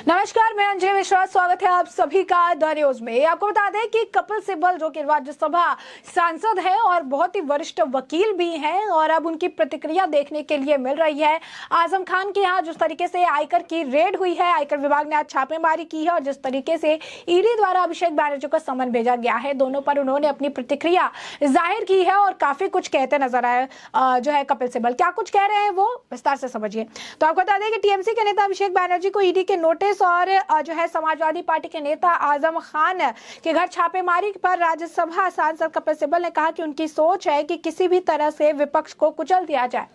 नमस्कार, मैं अंजलि मिश्रा। स्वागत है आप सभी का द न्यूज में। आपको बता दें कि कपिल सिब्बल जो कि राज्यसभा सांसद है और बहुत ही वरिष्ठ वकील भी हैं और अब उनकी प्रतिक्रिया देखने के लिए मिल रही है। आजम खान के यहाँ जिस तरीके से आयकर की रेड हुई है, आयकर विभाग ने आज छापेमारी की है और जिस तरीके से ईडी द्वारा अभिषेक बैनर्जी को समन भेजा गया है, दोनों पर उन्होंने अपनी प्रतिक्रिया जाहिर की है और काफी कुछ कहते नजर आए जो है कपिल सिब्बल। क्या कुछ कह रहे हैं वो विस्तार से समझिए। तो आपको बता दें कि टीएमसी के नेता अभिषेक बैनर्जी को ईडी के नोटिस और जो है समाजवादी पार्टी के नेता आजम खान के घर छापेमारी पर राज्यसभा सांसद कपिल सिब्बल ने कहा कि उनकी सोच है कि किसी भी तरह से विपक्ष को कुचल दिया जाए।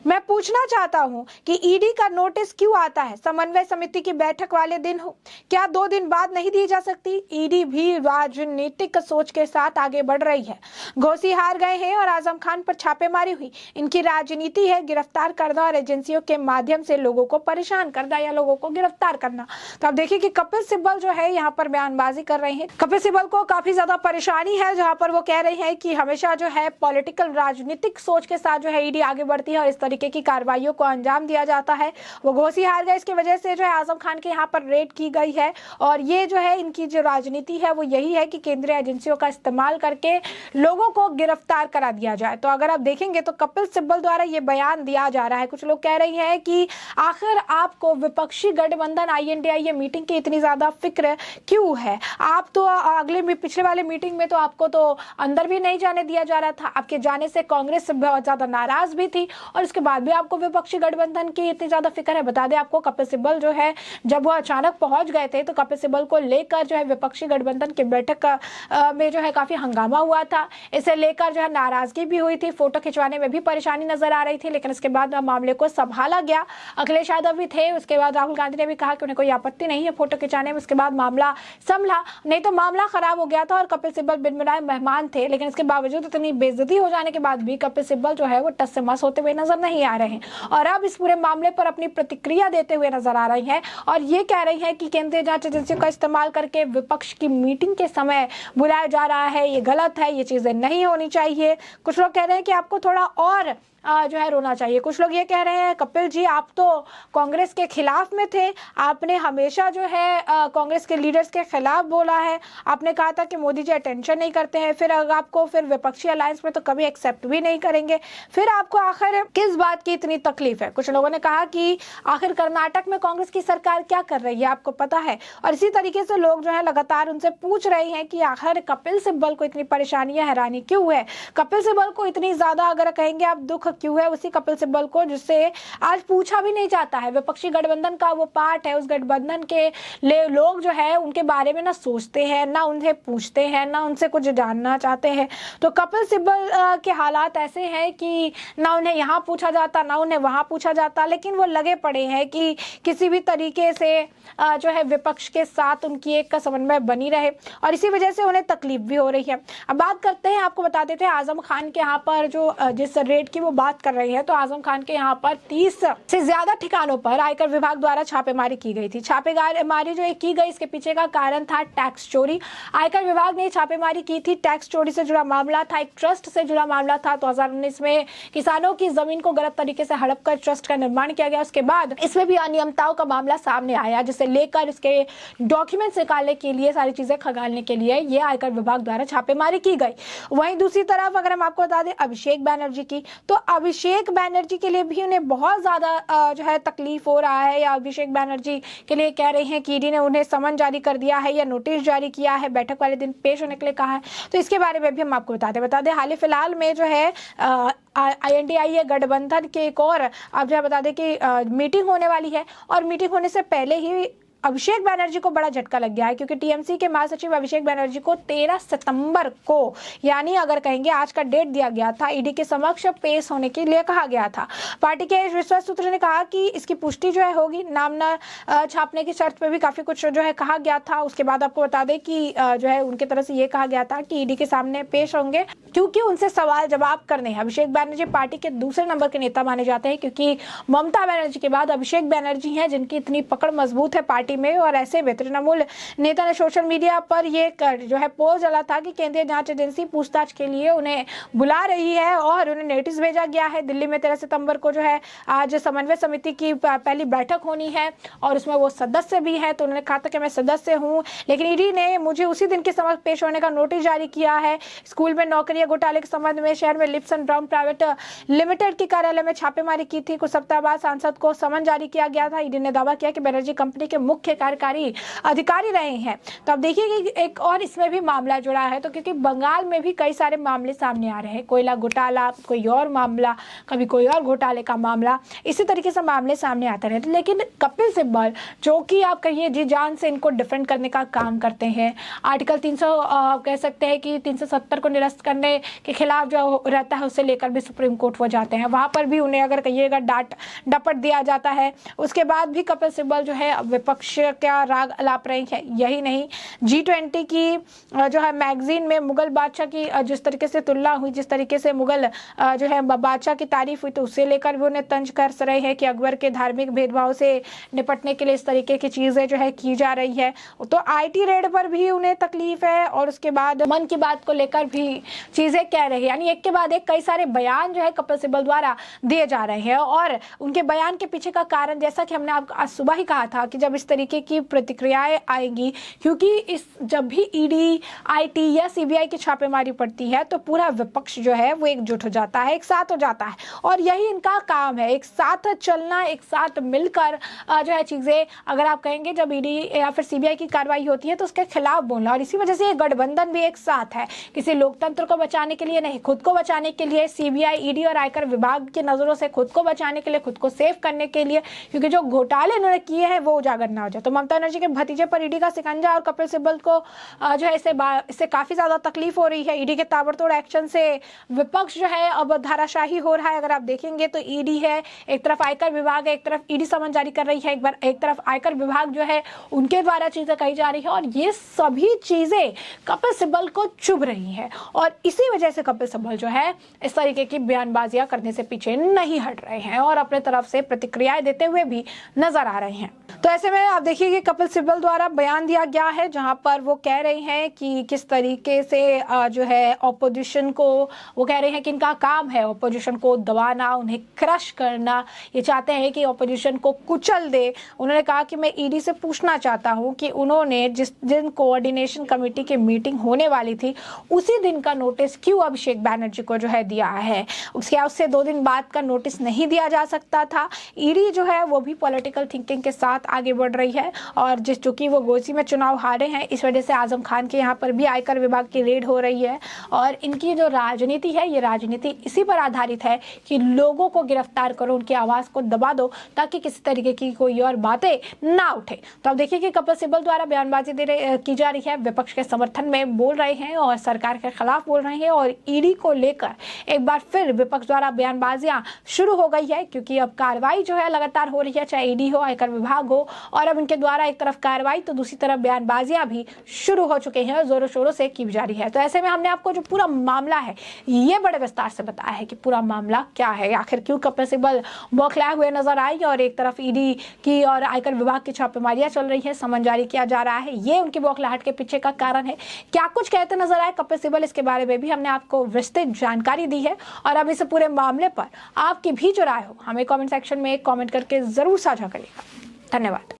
मैं पूछना चाहता हूं कि ईडी का नोटिस क्यों आता है? समन्वय समिति की बैठक वाले दिन हो, क्या 2 दिन बाद नहीं दी जा सकती? ईडी भी राजनीतिक सोच के साथ आगे बढ़ रही है। घोसी हार गए हैं और आजम खान पर छापेमारी हुई। इनकी राजनीति है गिरफ्तार करना और एजेंसियों के माध्यम से लोगों को परेशान करना या लोगों को गिरफ्तार करना। तो आप देखिए कि कपिल सिब्बल जो है यहाँ पर बयानबाजी कर रहे हैं। कपिल सिब्बल को काफी ज्यादा परेशानी है, जहाँ पर वो कह रहे हैं कि हमेशा जो है पॉलिटिकल राजनीतिक सोच के साथ जो है ईडी आगे बढ़ती है और इस तरीके की कार्रवाइयों को अंजाम दिया जाता है। वो घोसी हार गए, इसकी वजह से जो है आजम खान के यहाँ पर रेड की गई है और ये जो है इनकी जो राजनीति है वो यही है कि केंद्रीय एजेंसियों का इस्तेमाल करके लोगों को गिरफ्तार करा दिया जाए। तो अगर आप देखेंगे तो कपिल सिब्बल द्वारा ये बयान दिया जा रहा है। कुछ लोग कह रहे हैं कि आखिर आपको विपक्षी गठबंधन INDIA मीटिंग की इतनी ज्यादा फिक्र क्यों है? आप तो पिछले वाले मीटिंग में तो आपको तो अंदर भी नहीं जाने दिया जा रहा था। आपके जाने से कांग्रेस बहुत ज्यादा नाराज भी थी और इसके बाद भी आपको विपक्षी गठबंधन की इतनी ज्यादा फिक्र है। बता दें आपको, कपिल सिब्बल जो है जब वो अचानक पहुंच गए थे तो कपिल सिब्बल को लेकर जो है विपक्षी गठबंधन की बैठक में जो है काफी हंगामा हुआ था। इसे लेकर जो है नाराजगी भी हुई थी, फोटो खिंचवाने में भी परेशानी नजर आ रही थी, लेकिन इसके बाद मामले को संभाला गया। अखिलेश यादव भी थे, उसके बाद राहुल गांधी ने भी कहा कि उन्हें कोई आपत्ति नहीं है फोटो खिंचाने में। उसके बाद मामला संभला, नहीं तो मामला खराब हो गया था और कपिल सिब्बल बिनबुलाए मेहमान थे। लेकिन इसके बावजूद इतनी बेइज्जती हो जाने के बाद भी कपिल सिब्बल जो है वो टस से मस होते हुए नजर नहीं आ रहे हैं और अब इस पूरे मामले पर अपनी प्रतिक्रिया देते हुए नजर आ रही हैं और ये कह रही है कि केंद्रीय जांच एजेंसियों का इस्तेमाल करके विपक्ष की मीटिंग के समय बुलाया जा रहा है, ये गलत है, ये चीजें नहीं होनी चाहिए। कुछ लोग कह रहे हैं कि आपको थोड़ा और जो है रोना चाहिए। कुछ लोग ये कह रहे हैं कपिल जी आप तो कांग्रेस के खिलाफ में थे, आपने हमेशा जो है कांग्रेस के लीडर्स के खिलाफ बोला है। आपने कहा था कि मोदी जी अटेंशन नहीं करते हैं, फिर आपको फिर विपक्षी अलायंस में तो कभी एक्सेप्ट भी नहीं करेंगे, फिर आपको आखिर किस बात की इतनी तकलीफ है? कुछ लोगों ने कहा कि आखिर कर्नाटक में कांग्रेस की सरकार क्या कर रही है आपको पता है? और इसी तरीके से लोग जो है लगातार उनसे पूछ रहे हैं कि आखिर कपिल सिब्बल को इतनी परेशानियां हैरानी क्यों है? कपिल सिब्बल को इतनी ज्यादा अगर कहेंगे आप दुख क्यों है उसी कपिल सिब्बल को, जिससे आज पूछा भी नहीं जाता है। विपक्षी गठबंधन का वो पार्ट है, उस गठबंधन के लोग जो है उनके बारे में ना सोचते हैं, ना उन्हें पूछते हैं, ना उनसे कुछ जानना चाहते हैं। तो कपिल सिब्बल के हालात ऐसे हैं कि ना उन्हें यहाँ पूछा जाता, ना उन्हें वहां पूछा जाता, लेकिन वो लगे पड़े हैं कि किसी भी तरीके से जो है विपक्ष के साथ उनकी एक का समन्वय बनी रहे और इसी वजह से उन्हें तकलीफ भी हो रही है। अब बात करते हैं, आपको बता देते हैं आजम खान के यहाँ पर जो जिस रेड की वो बात कर रही है, तो आजम खान के यहाँ पर 30 से ज्यादा ठिकानों पर आयकर विभाग द्वारा छापेमारी की गई थी। छापेमारी जो की गई इसके पीछे का कारण था टैक्स चोरी। आयकर विभाग ने छापेमारी की थी, टैक्स चोरी से जुड़ा मामला था, एक ट्रस्ट से जुड़ा मामला था। 2019 में किसानों की जमीन को गलत तरीके से हड़प कर ट्रस्ट का निर्माण किया गया। उसके बाद इसमें भी अनियमितताओं का मामला सामने आया, जिसे लेकर इसके डॉक्यूमेंट्स निकालने के लिए, सारी चीजें खंगालने के लिए ये आयकर विभाग द्वारा छापेमारी की गई। वहीं दूसरी तरफ अगर हम आपको बता दें अभिषेक बैनर्जी की, तो अभिषेक बैनर्जी के लिए भी उन्हें बहुत ज्यादा जो है तकलीफ हो रहा है, या अभिषेक बैनर्जी के लिए कह रहे हैं कि ईडी ने उन्हें समन जारी कर दिया है या नोटिस जारी किया है, बैठक वाले दिन पेश होने के लिए कहा है। तो इसके बारे में भी हम आपको बता दें हाल ही फिलहाल में जो है INDIA गठबंधन के एक और आप जो है बता दें कि मीटिंग होने वाली है और मीटिंग होने से पहले ही अभिषेक बैनर्जी को बड़ा झटका लग गया है, क्योंकि टीएमसी के महासचिव अभिषेक बैनर्जी को 13 सितंबर को, यानी अगर कहेंगे आज का डेट दिया गया था, ईडी के समक्ष पेश होने के लिए कहा गया था। पार्टी के विश्वास सूत्र ने कहा कि इसकी पुष्टि जो है होगी, नाम न छापने की शर्त पे भी काफी कुछ जो है कहा गया था। उसके बाद आपको बता दें कि जो है उनकी तरफ से ये कहा गया था कि ईडी के सामने पेश होंगे, क्योंकि उनसे सवाल जवाब करने हैं। अभिषेक बैनर्जी पार्टी के दूसरे नंबर के नेता माने जाते हैं, क्योंकि ममता बनर्जी के बाद अभिषेक बैनर्जी हैं जिनकी इतनी पकड़ मजबूत है पार्टी पार्टी में। और ऐसे में तृणमूल नेता ने सोशल मीडिया पर ये जो है पोस्ट डाला था कि केंद्रीय जांच एजेंसी पूछताछ के लिए उन्हें बुला रही है और उन्हें नोटिस भेजा गया है। दिल्ली में 13 सितंबर को जो है आज समन्वय समिति की पहली बैठक होनी है और उसमें वो सदस्य भी है। तो उन्होंने कहा था कि मैं सदस्य हूं, लेकिन ईडी ने मुझे उसी दिन के समक्ष पेश होने का नोटिस जारी किया है। स्कूल में नौकरी घोटाले के संबंध में शहर में lips and brown private limited के कार्यालय में छापेमारी की थी। कुछ सप्ताह बाद सांसद को समन जारी किया गया था। ईडी ने दावा किया कि बनर्जी कंपनी के मुख्य कार्यकारी अधिकारी रहे हैं। तो अब देखिए कि एक और इसमें भी मामला जुड़ा है, तो क्योंकि बंगाल में भी कई सारे मामले सामने आ रहे हैं, कोयला घोटाला, कोई और मामला, कभी कोई और घोटाले का मामला, इसी तरीके से मामले सामने आते रहते। लेकिन कपिल सिब्बल जो कि आप कहिए जी जान से इनको डिफेंड करने का काम करते हैं, आर्टिकल 300 कह सकते हैं कि 370 को निरस्त करने के खिलाफ जो रहता है उसे लेकर भी सुप्रीम कोर्ट हो जाते हैं। वहां पर भी उन्हें अगर कहिएगा डांट डपट दिया जाता है। उसके बाद भी कपिल सिब्बल जो है विपक्ष का राग अलाप रही है। यही नहीं, G20 की जो है मैगजीन में मुगल बादशाह की जिस तरीके से तुलना हुई, जिस तरीके से मुगल जो है बादशाह की तारीफ हुई, तो उसे लेकर भी उन्हें तंज कर रहे हैं कि अकबर के धार्मिक भेदभाव से निपटने के लिए इस तरीके की चीजें जो है की जा रही है। तो IT रेड पर भी उन्हें तकलीफ है और उसके बाद मन की बात को लेकर भी चीजें कह रहे हैं। यानी एक के बाद एक कई सारे बयान जो है कपिल सिब्बल द्वारा दिए जा रहे हैं और उनके बयान के पीछे का कारण जैसा कि हमने आपको आज सुबह ही कहा था कि जब इस तरीके की प्रतिक्रियाएं आएंगी, क्योंकि इस जब भी ईडी, IT या CBI की छापेमारी पड़ती है तो पूरा विपक्ष जो है वो एकजुट हो जाता है, एक साथ हो जाता है और यही इनका काम है, एक साथ चलना, एक साथ मिलकर जो है चीजें, अगर आप कहेंगे जब ईडी या फिर CBI की कार्रवाई होती है तो उसके खिलाफ बोलना। और इसी वजह से ये गठबंधन भी एक साथ है, किसी लोकतंत्र को बचाने के लिए नहीं, खुद को बचाने के लिए, CBI, ईडी और आयकर विभाग की नजरों से खुद को बचाने के लिए, खुद को सेफ करने के लिए, क्योंकि जो घोटाले इन्होंने किए हैं वो उजागर ना हो जाए। तो ममता बनर्जी के भतीजे पर ईडी का शिकंजा और कपिल सिब्बल को जो है इससे काफी ज्यादा तकलीफ हो रही है। ईडी के ताबड़तोड़ एक्शन से विपक्ष जो है अब धाराशाही हो रहा है। अगर आप देखेंगे तो ईडी है, एक तरफ आयकर विभाग है, एक तरफ ईडी समन जारी कर रही है, एक तरफ आयकर विभाग जो है उनके द्वारा चीजें कही जा रही है और ये सभी चीजें कपिल सिब्बल को चुभ रही है और इसी वजह से कपिल सिब्बल जो है इस तरीके की बयानबाजियां करने से पीछे नहीं हट रहे हैं और अपने तरफ से प्रतिक्रियाएं देते हुए भी नजर आ रहे हैं। तो ऐसे में आप देखिए कि कपिल सिब्बल द्वारा बयान दिया गया है जहां पर वो कह रहे हैं कि किस तरीके से जो है ऑपोजिशन को, वो कह रहे हैं कि इनका काम है ऑपोजिशन को दबाना, उन्हें क्रश करना, ये चाहते हैं कि ऑपोजिशन को कुचल दे। उन्होंने कहा कि मैं ईडी से पूछना चाहता हूं कि उन्होंने जिस दिन कोऑर्डिनेशन कमेटी की मीटिंग होने वाली थी उसी दिन का नोटिस क्यों अभिषेक बैनर्जी को जो है दिया है, उससे 2 दिन बाद का नोटिस नहीं दिया जा सकता था। ईडी जो है वो भी पॉलिटिकल थिंकिंग के साथ आगे बढ़ रही है और जिस चूंकि वो गोची में चुनाव हारे हैं इस वजह से आजम खान के यहाँ पर भी आयकर विभाग की रेड हो रही है और इनकी जो राजनीति है ये राजनीति इसी पर आधारित है कि लोगों को गिरफ्तार करो, उनकी आवाज को दबा दो ताकि किसी तरीके की कोई और बातें ना उठे। तो अब देखिए कि कपिल सिब्बल द्वारा बयानबाजी की जा रही है, विपक्ष के समर्थन में बोल रहे हैं और सरकार के खिलाफ बोल रहे हैं और ईडी को लेकर एक बार फिर विपक्ष द्वारा बयानबाजियां शुरू हो गई है क्योंकि अब कार्रवाई जो है लगातार हो रही है, चाहे ईडी हो, आयकर विभाग हो और अब इनके द्वारा एक तरफ कार्रवाई तो दूसरी तरफ बयानबाजियां भी शुरू हो चुके हैं और जोरों शोरों से की जा रही है। तो ऐसे में हमने आपको जो पूरा मामला है ये बड़े विस्तार से बताया है कि पूरा मामला क्या है, आखिर क्यों कपिल सिब्बल बौखलाए हुए नजर आए और एक तरफ ईडी की और आयकर विभाग की छापेमारियां चल रही है, समन जारी किया जा रहा है, ये उनकी बौखलाहट के पीछे का कारण है। क्या कुछ कहते नजर आए कपिल सिब्बल, इसके बारे में भी हमने आपको विस्तृत जानकारी दी है और अब इस पूरे मामले पर आपकी भी जो राय हो हमें कमेंट सेक्शन में कमेंट करके जरूर साझा करिएगा। धन्यवाद।